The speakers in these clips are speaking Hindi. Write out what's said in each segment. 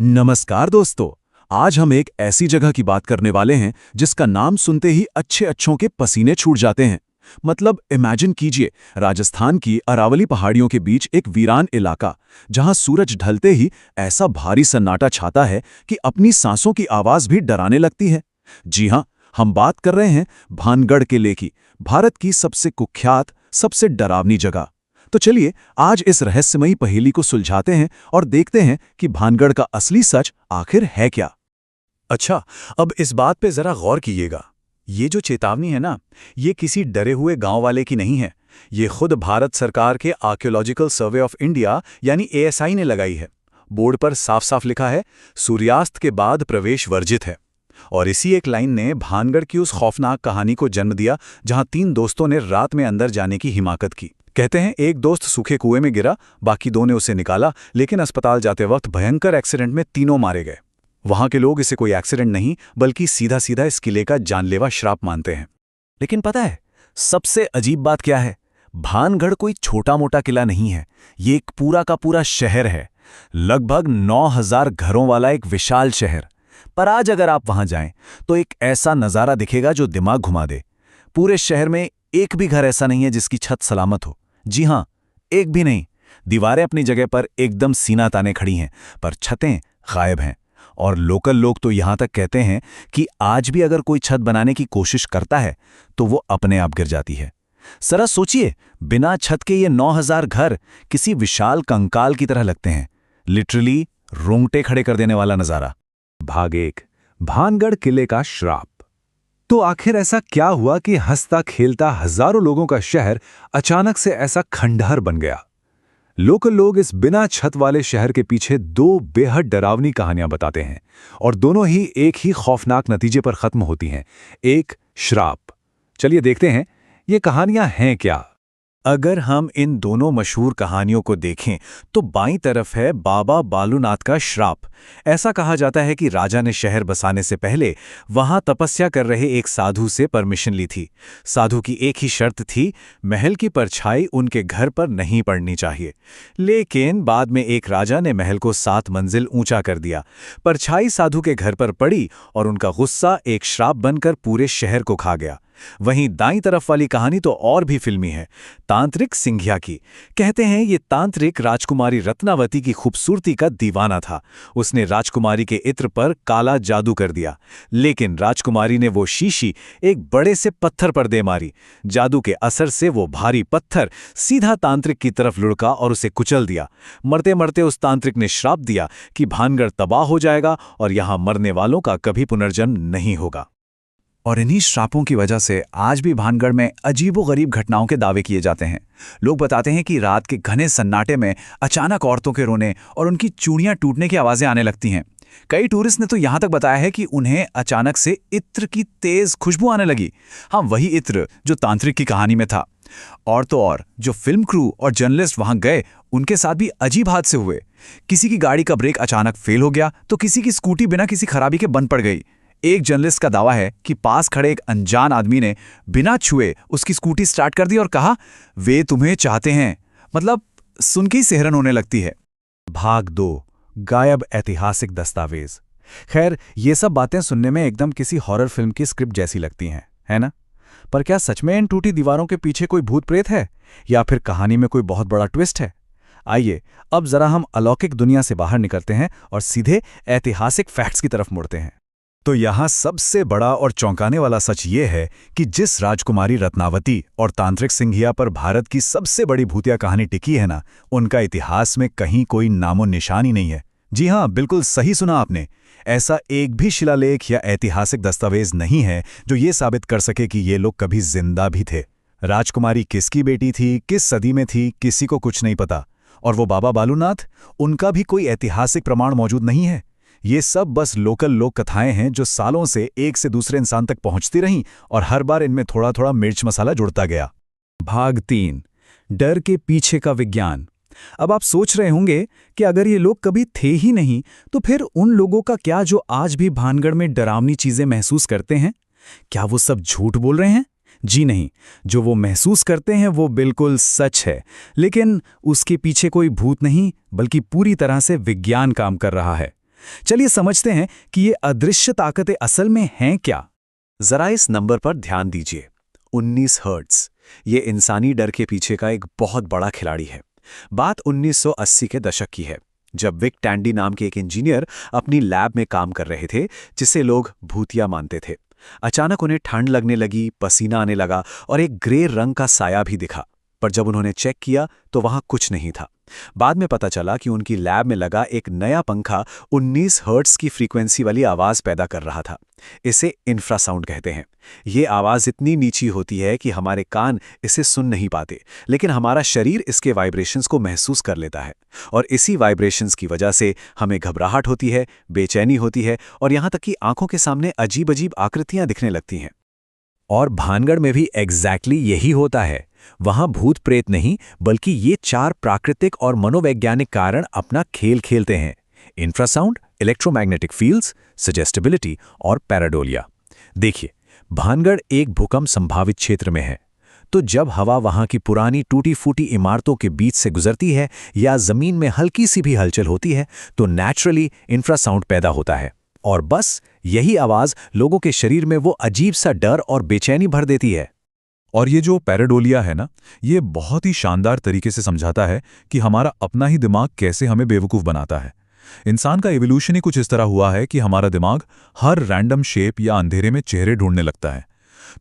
नमस्कार दोस्तों। आज हम एक ऐसी जगह की बात करने वाले हैं जिसका नाम सुनते ही अच्छे अच्छों के पसीने छूट जाते हैं। मतलब इमेजिन कीजिए, राजस्थान की अरावली पहाड़ियों के बीच एक वीरान इलाका, जहां सूरज ढलते ही ऐसा भारी सन्नाटा छाता है कि अपनी सांसों की आवाज भी डराने लगती है। जी हां, हम बात कर रहे हैं भानगढ़ किले की, भारत की सबसे कुख्यात, सबसे डरावनी जगह। तो चलिए आज इस रहस्यमयी पहेली को सुलझाते हैं और देखते हैं कि भानगढ़ का असली सच आखिर है क्या। अच्छा, अब इस बात पे जरा गौर कीजिएगा। ये जो चेतावनी है ना, ये किसी डरे हुए गांव वाले की नहीं है। ये खुद भारत सरकार के आर्कियोलॉजिकल सर्वे ऑफ इंडिया यानी एएसआई ने लगाई है। बोर्ड पर साफ साफ लिखा है, सूर्यास्त के बाद प्रवेश वर्जित है। और इसी एक लाइन ने भानगढ़ की उस खौफनाक कहानी को जन्म दिया, जहां 3 दोस्तों ने रात में अंदर जाने की हिमाकत की। कहते हैं एक दोस्त सूखे कुएं में गिरा, बाकी 2 ने उसे निकाला, लेकिन अस्पताल जाते वक्त भयंकर एक्सीडेंट में तीनों मारे गए। वहां के लोग इसे कोई एक्सीडेंट नहीं, बल्कि सीधा सीधा इस किले का जानलेवा श्राप मानते हैं। लेकिन पता है सबसे अजीब बात क्या है? भानगढ़ कोई छोटा मोटा किला नहीं है। ये एक पूरा का पूरा शहर है। लगभग 9000 घरों वाला एक विशाल शहर। पर आज अगर आप वहां जाएं तो एक ऐसा नजारा दिखेगा जो दिमाग घुमा दे। पूरे शहर में एक भी घर ऐसा नहीं है जिसकी छत सलामत हो। जी हां, एक भी नहीं। दीवारें अपनी जगह पर एकदम सीना ताने खड़ी हैं, पर छतें गायब हैं। और लोकल लोग तो यहां तक कहते हैं कि आज भी अगर कोई छत बनाने की कोशिश करता है तो वो अपने आप गिर जाती है। जरा सोचिए, बिना छत के ये 9000 घर किसी विशाल कंकाल की तरह लगते हैं। लिटरली रोंगटे खड़े कर देने वाला नजारा। भाग 1, भानगढ़ किले का श्राप। तो आखिर ऐसा क्या हुआ कि हंसता खेलता हजारों लोगों का शहर अचानक से ऐसा खंडहर बन गया? लोकल लोग इस बिना छत वाले शहर के पीछे 2 बेहद डरावनी कहानियां बताते हैं, और दोनों ही एक ही खौफनाक नतीजे पर खत्म होती हैं, एक श्राप। चलिए देखते हैं ये कहानियां हैं क्या। अगर हम इन दोनों मशहूर कहानियों को देखें तो बाईं तरफ है बाबा बालूनाथ का श्राप। ऐसा कहा जाता है कि राजा ने शहर बसाने से पहले वहां तपस्या कर रहे एक साधु से परमिशन ली थी। साधु की एक ही शर्त थी, महल की परछाई उनके घर पर नहीं पड़नी चाहिए। लेकिन बाद में एक राजा ने महल को 7 मंजिल ऊंचा कर दिया। परछाई साधु के घर पर पड़ी और उनका गुस्सा एक श्राप बनकर पूरे शहर को खा गया। वहीं दाईं तरफ वाली कहानी तो और भी फिल्मी है, तांत्रिक सिंघिया की। कहते हैं ये तांत्रिक राजकुमारी रत्नावती की खूबसूरती का दीवाना था। उसने राजकुमारी के इत्र पर काला जादू कर दिया, लेकिन राजकुमारी ने वो शीशी एक बड़े से पत्थर पर दे मारी। जादू के असर से वो भारी पत्थर सीधा तांत्रिक की तरफ लुढ़का और उसे कुचल दिया। मरते मरते उस तांत्रिक ने श्राप दिया कि भानगढ़ तबाह हो जाएगा और यहां मरने वालों का कभी पुनर्जन्म नहीं होगा। और इन्हीं श्रापों की वजह से आज भी भानगढ़ में अजीबोगरीब घटनाओं के दावे किए जाते हैं। लोग बताते हैं कि रात के घने सन्नाटे में अचानक औरतों के रोने और उनकी चूड़ियां टूटने की आवाजें आने लगती हैं। कई टूरिस्ट ने तो यहां तक बताया है कि उन्हें अचानक से इत्र की तेज खुशबू आने लगी। हाँ, वही इत्र जो तांत्रिक की कहानी में था। और तो और जो फिल्म क्रू और जर्नलिस्ट वहां गए, उनके साथ भी अजीब हादसे हुए। किसी की गाड़ी का ब्रेक अचानक फेल हो गया तो किसी की स्कूटी बिना किसी खराबी के बंद पड़ गई। एक जर्नलिस्ट का दावा है कि पास खड़े एक अनजान आदमी ने बिना छुए उसकी स्कूटी स्टार्ट कर दी और कहा, वे तुम्हें चाहते हैं। मतलब सुन के ही सिहरन होने लगती है। भाग 2, गायब ऐतिहासिक दस्तावेज। खैर, ये सब बातें सुनने में एकदम किसी हॉरर फिल्म की स्क्रिप्ट जैसी लगती हैं, है ना? पर क्या सच में इन टूटी दीवारों के पीछे कोई भूत प्रेत है, या फिर कहानी में कोई बहुत बड़ा ट्विस्ट है? आइए अब जरा हम अलौकिक दुनिया से बाहर निकलते हैं और सीधे ऐतिहासिक फैक्ट्स की तरफ मुड़ते हैं। तो यहाँ सबसे बड़ा और चौंकाने वाला सच ये है कि जिस राजकुमारी रत्नावती और तांत्रिक सिंघिया पर भारत की सबसे बड़ी भूतिया कहानी टिकी है ना, उनका इतिहास में कहीं कोई नामो निशान ही नहीं है। जी हाँ, बिल्कुल सही सुना आपने। ऐसा एक भी शिलालेख या ऐतिहासिक दस्तावेज नहीं है जो ये साबित कर सके कि ये लोग कभी जिंदा भी थे। राजकुमारी किसकी बेटी थी, किस सदी में थी, किसी को कुछ नहीं पता। और वो बाबा बालूनाथ, उनका भी कोई ऐतिहासिक प्रमाण मौजूद नहीं है। ये सब बस लोकल लोक कथाएं हैं जो सालों से एक से दूसरे इंसान तक पहुंचती रहीं, और हर बार इनमें थोड़ा थोड़ा मिर्च मसाला जुड़ता गया। भाग 3, डर के पीछे का विज्ञान। अब आप सोच रहे होंगे कि अगर ये लोग कभी थे ही नहीं तो फिर उन लोगों का क्या जो आज भी भानगढ़ में डरावनी चीजें महसूस करते हैं? क्या वो सब झूठ बोल रहे हैं? जी नहीं, जो वो महसूस करते हैं वो बिल्कुल सच है। लेकिन उसके पीछे कोई भूत नहीं, बल्कि पूरी तरह से विज्ञान काम कर रहा है। चलिए समझते हैं कि ये अदृश्य ताकतें असल में हैं क्या। जरा इस नंबर पर ध्यान दीजिए, 19 हर्ट्ज। ये इंसानी डर के पीछे का एक बहुत बड़ा खिलाड़ी है। बात 1980 के दशक की है, जब विक टैंडी नाम के एक इंजीनियर अपनी लैब में काम कर रहे थे, जिसे लोग भूतिया मानते थे। अचानक उन्हें ठंड लगने लगी, पसीना आने लगा और एक ग्रे रंग का साया भी दिखा। पर जब उन्होंने चेक किया तो वहां कुछ नहीं था। बाद में पता चला कि उनकी लैब में लगा एक नया पंखा 19 हर्ट्ज की फ्रीक्वेंसी वाली आवाज पैदा कर रहा था। इसे इंफ्रासाउंड कहते हैं। ये आवाज इतनी नीची होती है कि हमारे कान इसे सुन नहीं पाते, लेकिन हमारा शरीर इसके वाइब्रेशंस को महसूस कर लेता है। और इसी वाइब्रेशंस की वजह से हमें घबराहट होती है, बेचैनी होती है और यहां तक कि आंखों के सामने अजीब अजीब आकृतियां दिखने लगती हैं। और भानगढ़ में भी एग्जैक्टली यही होता है। वहां भूत प्रेत नहीं, बल्कि ये 4 प्राकृतिक और मनोवैज्ञानिक कारण अपना खेल खेलते हैं: इंफ्रासाउंड, इलेक्ट्रोमैग्नेटिक फील्ड्स, सजेस्टिबिलिटी और पैराडोलिया। देखिए, भानगढ़ एक भूकंप संभावित क्षेत्र में है। तो जब हवा वहां की पुरानी टूटी फूटी इमारतों के बीच से गुजरती है या जमीन में हल्की सी भी हलचल होती है, तो नेचुरली इंफ्रासाउंड पैदा होता है। और बस यही आवाज लोगों के शरीर में वो अजीब सा डर और बेचैनी भर देती है। और ये जो पैराडोलिया है ना, ये बहुत ही शानदार तरीके से समझाता है कि हमारा अपना ही दिमाग कैसे हमें बेवकूफ़ बनाता है। इंसान का एवोल्यूशन ही कुछ इस तरह हुआ है कि हमारा दिमाग हर रैंडम शेप या अंधेरे में चेहरे ढूंढने लगता है।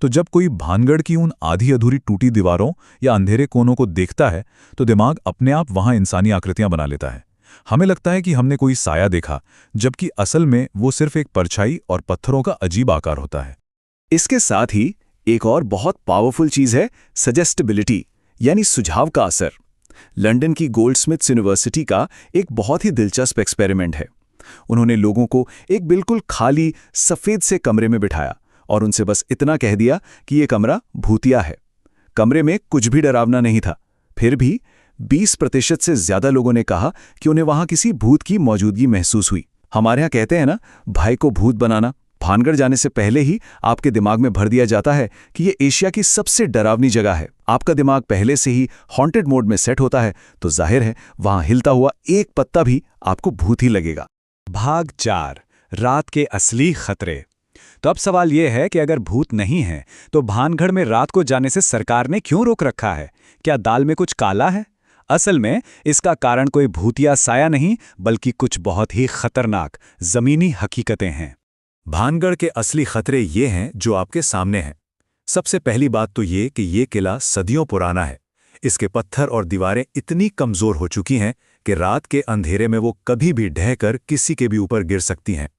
तो जब कोई भानगढ़ की उन आधी अधूरी टूटी दीवारों या अंधेरे कोनों को देखता है, तो दिमाग अपने आप वहां इंसानी आकृतियां बना लेता है। हमें लगता है कि हमने कोई साया देखा, जबकि असल में वो सिर्फ एक परछाई और पत्थरों का अजीब आकार होता है। इसके साथ ही एक और बहुत पावरफुल चीज है सजेस्टिबिलिटी, यानी सुझाव का असर। लंदन की गोल्डस्मिथ्स यूनिवर्सिटी का एक बहुत ही दिलचस्प एक्सपेरिमेंट है। उन्होंने लोगों को एक बिल्कुल खाली सफेद से कमरे में बिठाया और उनसे बस इतना कह दिया कि ये कमरा भूतिया है। कमरे में कुछ भी डरावना नहीं था। फिर भी 20% से ज्यादा लोगों ने कहा कि उन्हें वहां किसी भूत की मौजूदगी महसूस हुई। हमारे यहाँ कहते हैं ना, भाई को भूत बनाना। भानगढ़ जाने से पहले ही आपके दिमाग में भर दिया जाता है कि ये एशिया की सबसे डरावनी जगह है। आपका दिमाग पहले से ही हॉन्टेड मोड में सेट होता है, तो जाहिर है वहां हिलता हुआ एक पत्ता भी आपको भूत ही लगेगा। भाग 4, रात के असली खतरे। तो अब सवाल यह है कि अगर भूत नहीं है, तो भानगढ़ में रात को जाने से सरकार ने क्यों रोक रखा है? क्या दाल में कुछ काला है? असल में इसका कारण कोई भूतिया साया नहीं, बल्कि कुछ बहुत ही खतरनाक जमीनी हकीकतें हैं। भानगढ़ के असली खतरे ये हैं जो आपके सामने हैं। सबसे पहली बात तो ये कि ये किला सदियों पुराना है। इसके पत्थर और दीवारें इतनी कमजोर हो चुकी हैं कि रात के अंधेरे में वो कभी भी ढहकर किसी के भी ऊपर गिर सकती हैं।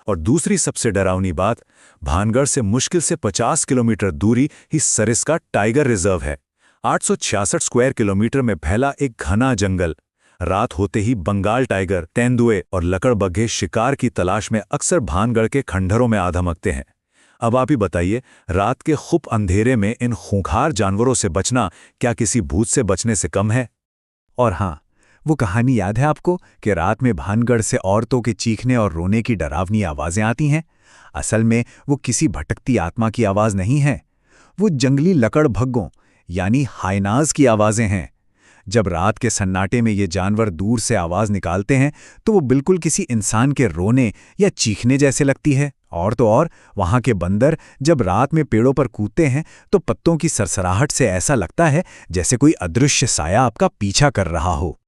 और दूसरी सबसे डरावनी बात, भानगढ़ से मुश्किल से 50 किलोमीटर दूरी ही सरिस्का टाइगर रिजर्व है। 866 स्क्वायर किलोमीटर में फैला एक घना जंगल। रात होते ही बंगाल टाइगर, तेंदुए और लकड़बग्घे शिकार की तलाश में अक्सर भानगढ़ के खंडहरों में आ धमकते हैं। अब आप ही बताइए, रात के खुप अंधेरे में इन खूंखार जानवरों से बचना क्या किसी भूत से बचने से कम है? और हाँ, वो कहानी याद है आपको कि रात में भानगढ़ से औरतों के चीखने और रोने की डरावनी आवाजें आती हैं? असल में वो किसी भटकती आत्मा की आवाज नहीं है, वो जंगली लकड़भग्गों यानी हाइनाज की आवाजें हैं। जब रात के सन्नाटे में ये जानवर दूर से आवाज निकालते हैं, तो वो बिल्कुल किसी इंसान के रोने या चीखने जैसे लगती है। और तो और वहां के बंदर जब रात में पेड़ों पर कूदते हैं, तो पत्तों की सरसराहट से ऐसा लगता है जैसे कोई अदृश्य साया आपका पीछा कर रहा हो।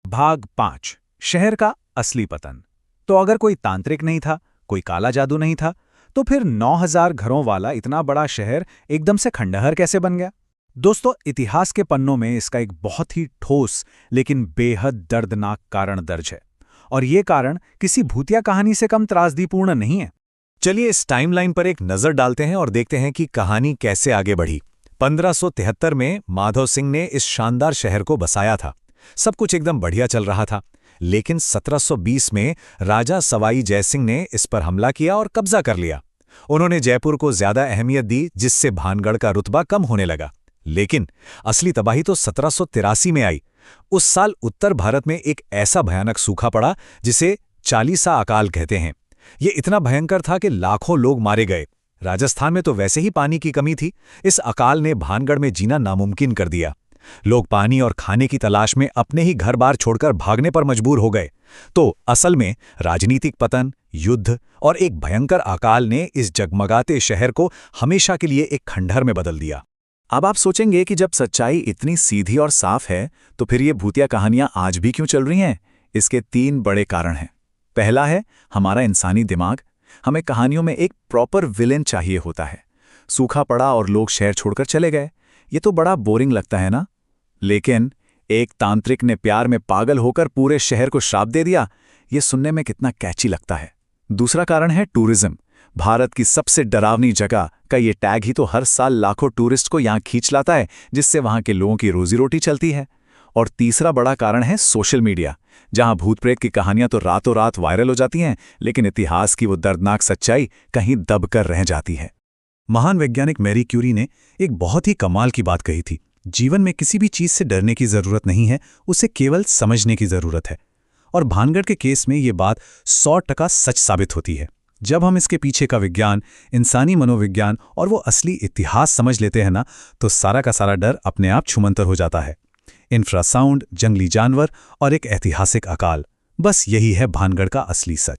भाग 5, शहर का असली पतन। तो अगर कोई तांत्रिक नहीं था, कोई काला जादू नहीं था, तो फिर 9000 घरों वाला इतना बड़ा शहर एकदम से खंडहर कैसे बन गया? दोस्तों, इतिहास के पन्नों में इसका एक बहुत ही ठोस लेकिन बेहद दर्दनाक कारण दर्ज है। और ये कारण किसी भूतिया कहानी से कम त्रासदीपूर्ण नहीं है। चलिए इस टाइमलाइन पर एक नजर डालते हैं और देखते हैं कि कहानी कैसे आगे बढ़ी। 1573 में माधव सिंह ने इस शानदार शहर को बसाया था। सब कुछ एकदम बढ़िया चल रहा था। लेकिन 1720 में राजा सवाई जयसिंह ने इस पर हमला किया और कब्जा कर लिया। उन्होंने जयपुर को ज्यादा अहमियत दी, जिससे भानगढ़ का रुतबा कम होने लगा। लेकिन असली तबाही तो 1783 में आई। उस साल उत्तर भारत में एक ऐसा भयानक सूखा पड़ा जिसे चालीसा अकाल कहते हैं। ये इतना भयंकर था कि लाखों लोग मारे गए। राजस्थान में तो वैसे ही पानी की कमी थी। इस अकाल ने भानगढ़ में जीना नामुमकिन कर दिया। लोग पानी और खाने की तलाश में अपने ही घर बार छोड़कर भागने पर मजबूर हो गए। तो असल में राजनीतिक पतन, युद्ध और एक भयंकर अकाल ने इस जगमगाते शहर को हमेशा के लिए एक खंडहर में बदल दिया। अब आप सोचेंगे कि जब सच्चाई इतनी सीधी और साफ है तो फिर ये भूतिया कहानियां आज भी क्यों चल रही हैं? इसके 3 बड़े कारण हैं। पहला है हमारा इंसानी दिमाग। हमें कहानियों में एक प्रॉपर विलेन चाहिए होता है। सूखा पड़ा और लोग शहर छोड़कर चले गए, ये तो बड़ा बोरिंग लगता है ना? लेकिन एक तांत्रिक ने प्यार में पागल होकर पूरे शहर को श्राप दे दिया, ये सुनने में कितना कैची लगता है। दूसरा कारण है टूरिज्म। भारत की सबसे डरावनी जगह का ये टैग ही तो हर साल लाखों टूरिस्ट को यहाँ खींच लाता है, जिससे वहाँ के लोगों की रोजी रोटी चलती है। और तीसरा बड़ा कारण है सोशल मीडिया, जहाँ भूत प्रेत की कहानियां तो रातों रात वायरल हो जाती हैं, लेकिन इतिहास की वो दर्दनाक सच्चाई कहीं दब कर रह जाती है। महान वैज्ञानिक मैरी क्यूरी ने एक बहुत ही कमाल की बात कही थी। जीवन में किसी भी चीज से डरने की जरूरत नहीं है, उसे केवल समझने की जरूरत है। और भानगढ़ के केस में ये बात 100% सच साबित होती है। जब हम इसके पीछे का विज्ञान, इंसानी मनोविज्ञान और वो असली इतिहास समझ लेते हैं ना, तो सारा का सारा डर अपने आप छुमंतर हो जाता है। इंफ्रासाउंड, जंगली जानवर और एक ऐतिहासिक अकाल, बस यही है भानगढ़ का असली सच।